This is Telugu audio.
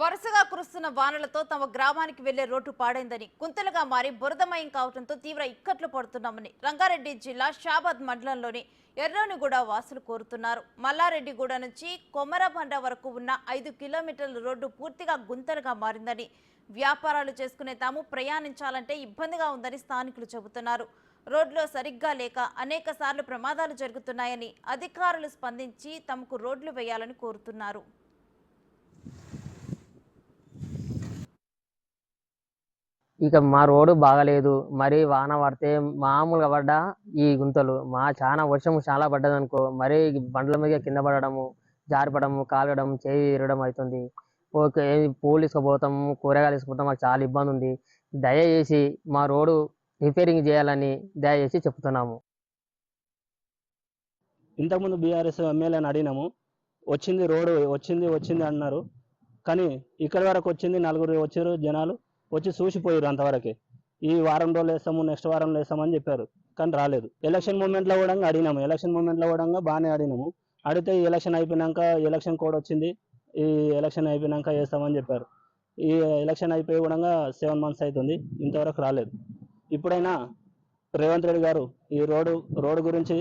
వరుసగా కురుస్తున్న వానలతో తమ గ్రామానికి వెళ్లే రోడ్డు పాడైందని గుంతలుగా మారి బురదమయం కావడంతో తీవ్ర ఇక్కట్లు పడుతున్నామని రంగారెడ్డి జిల్లా షాబాద్ మండలంలోని ఎర్రోనిగూడ వాసులు కోరుతున్నారు. మల్లారెడ్డిగూడ నుంచి కొమరబండ వరకు ఉన్న 5 కిలోమీటర్ల రోడ్డు పూర్తిగా గుంతలుగా మారిందని, వ్యాపారాలు చేసుకునే తాము ప్రయాణించాలంటే ఇబ్బందిగా ఉందని స్థానికులు చెబుతున్నారు. రోడ్లు సరిగ్గా లేక అనేక సార్లు ప్రమాదాలు జరుగుతున్నాయని అధికారులు స్పందించి తమకు రోడ్లు వేయాలని కోరుతున్నారు. ఇక మా రోడ్డు బాగలేదు. మరి వాన పడితే మామూలుగా పడ్డా ఈ గుంతలు చాలా వర్షం చాలా పడ్డదనుకో మరి బండ్ల మీద కింద పడడము, జారిపడము, కాలడం, చేయి ఇరగడం అవుతుంది. ఓకే, పోలీసుకు పోతాం, కూరగాయలు తీసుకుపోతాం, మాకు చాలా ఇబ్బంది ఉంది. దయచేసి మా రోడ్డు రిపేరింగ్ చేయాలని దయచేసి చెప్తున్నాము. ఇంతకుముందు బీఆర్ఎస్ ఎమ్మెల్యేని అడిగినాము, వచ్చింది రోడ్డు వచ్చింది అన్నారు. కానీ ఇక్కడి వరకు వచ్చింది, నలుగురు వచ్చారు, జనాలు వచ్చి చూసిపోయారు అంతవరకే. ఈ వారం రోజులు వేస్తాము, నెక్స్ట్ వారంలో వేస్తామని చెప్పారు, కానీ రాలేదు. ఎలక్షన్ మూమెంట్లో కూడా అడిగినాము, ఎలక్షన్ మూమెంట్లో కూడా బాగానే అడిగినాము. అడిగితే ఈ ఎలక్షన్ అయిపోయినాక ఎలక్షన్ కోడ్ వచ్చింది, ఈ ఎలక్షన్ అయిపోయినాక వేస్తామని చెప్పారు. ఈ ఎలక్షన్ అయిపోయి కూడా 7 months అవుతుంది, ఇంతవరకు రాలేదు. ఇప్పుడైనా రేవంత్ రెడ్డి గారు ఈ రోడ్డు గురించి